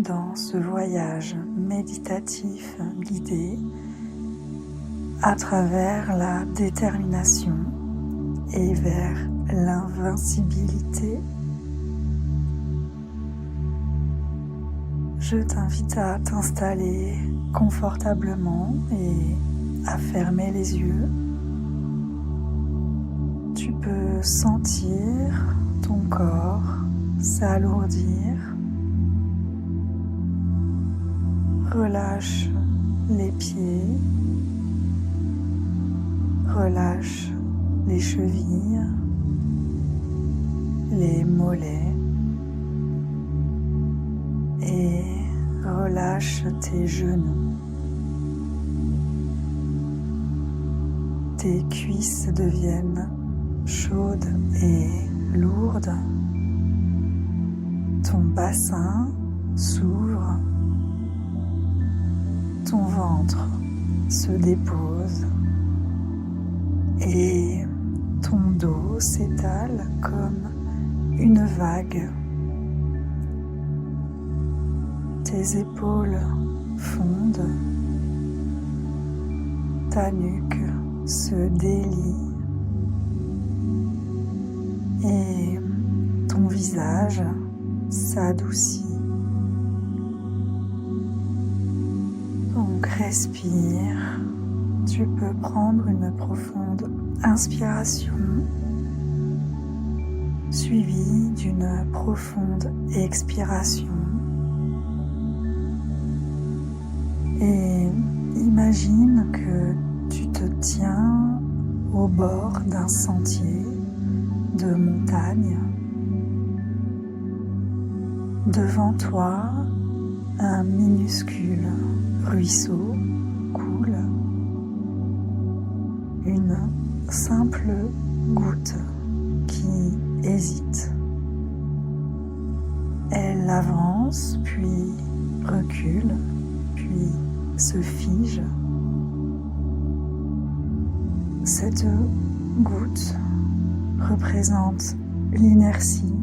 dans ce voyage méditatif guidé à travers la détermination et vers l'invincibilité. Je t'invite à t'installer confortablement et à fermer les yeux. Tu peux sentir ton corps s'alourdir. Relâche les pieds, relâche les chevilles, les mollets et relâche tes genoux. Tes cuisses deviennent chaudes et lourdes. Ton bassin s'ouvre. Ton ventre se dépose et ton dos s'étale comme une vague. Tes épaules fondent, ta nuque se délie et ton visage s'adoucit. Donc respire, tu peux prendre une profonde inspiration suivie d'une profonde expiration et imagine que tu te tiens au bord d'un sentier de montagne. Devant toi, un minuscule ruisseau coule. Une simple goutte qui hésite. Elle avance, puis recule, puis se fige. Cette goutte représente l'inertie,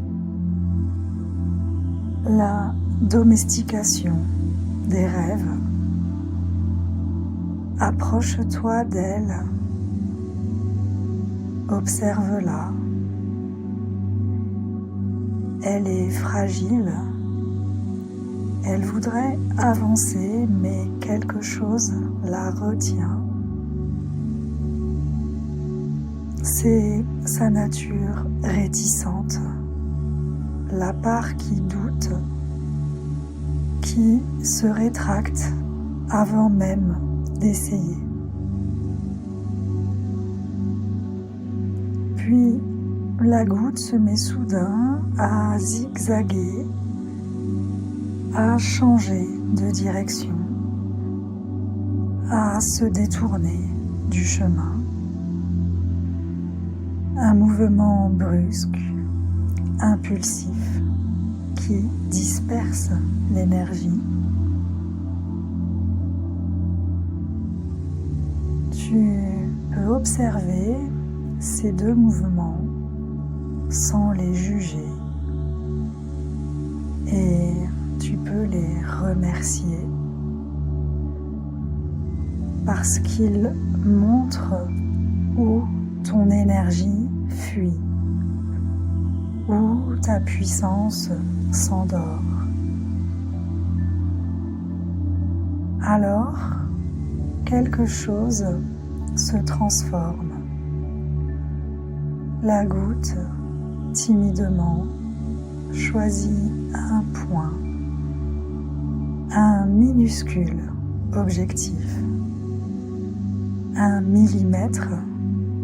la domestication des rêves. Approche-toi d'elle, observe-la. Elle est fragile, elle voudrait avancer, mais quelque chose la retient. C'est sa nature réticente, la part qui doute, qui se rétracte avant même d'essayer. Puis la goutte se met soudain à zigzaguer, à changer de direction, à se détourner du chemin. Un mouvement brusque, impulsif, qui disperse l'énergie. Tu peux observer ces deux mouvements sans les juger et tu peux les remercier parce qu'ils montrent où ton énergie fuit, où ta puissance s'endort. Alors, quelque chose se transforme. La goutte, timidement, choisit un point, un minuscule objectif, un millimètre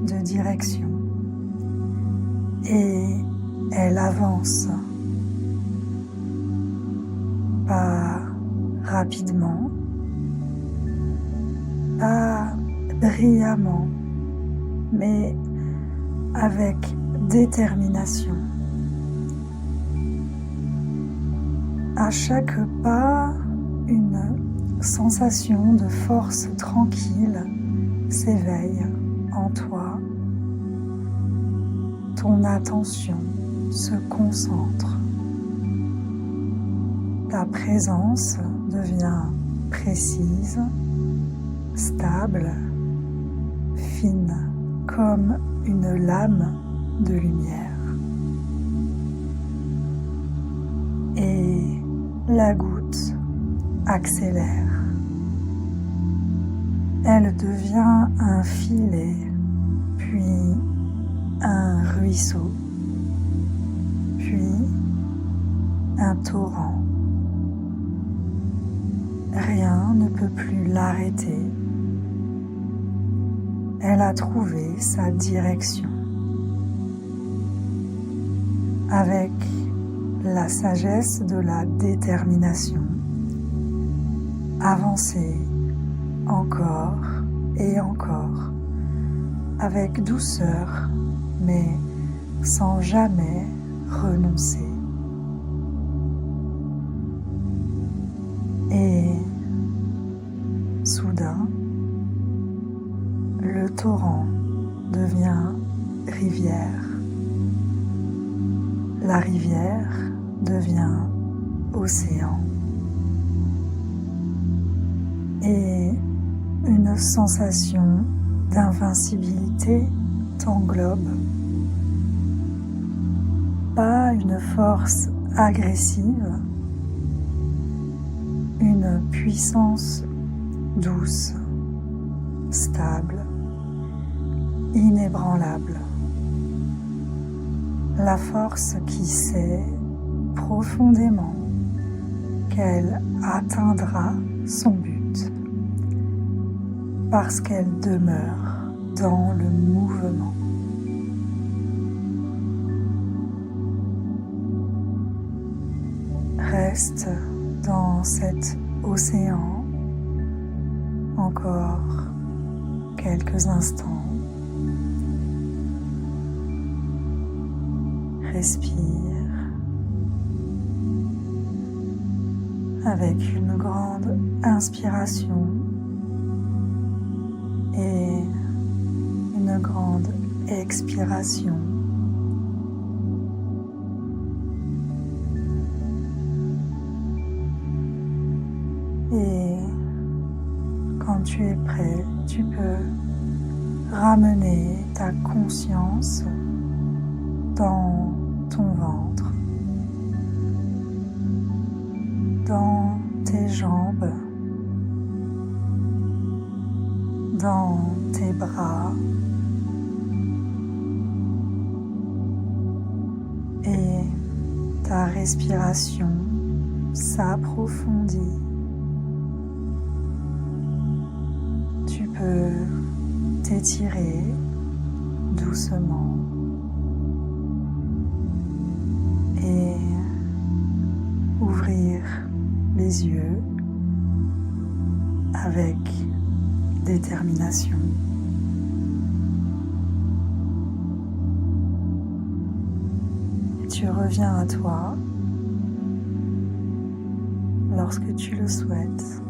de direction, et elle avance, pas rapidement, pas brillamment, mais avec détermination. À chaque pas, une sensation de force tranquille s'éveille en toi. Ton attention se concentre. ta présence devient précise, stable, fine, comme une lame de lumière. Et la goutte accélère. Elle devient un filet, puis un ruisseau, puis un torrent. Rien ne peut plus l'arrêter. Elle a trouvé sa direction. Avec la sagesse de la détermination, avancer encore et encore, avec douceur, mais sans jamais renoncer. Et soudain, le torrent devient rivière. La rivière devient océan. Et une sensation d'invincibilité t'englobe. Pas une force agressive, une puissance douce, stable, inébranlable. La force qui sait profondément qu'elle atteindra son but parce qu'elle demeure dans le mouvement. Reste dans cet océan encore quelques instants. Respire avec une grande inspiration et une grande expiration. Et quand tu es prêt, tu peux ramener ta conscience dans ton ventre, dans tes jambes, dans tes bras et ta respiration s'approfondit. Tu peux t'étirer doucement et ouvrir les yeux avec détermination. Et tu reviens à toi lorsque tu le souhaites.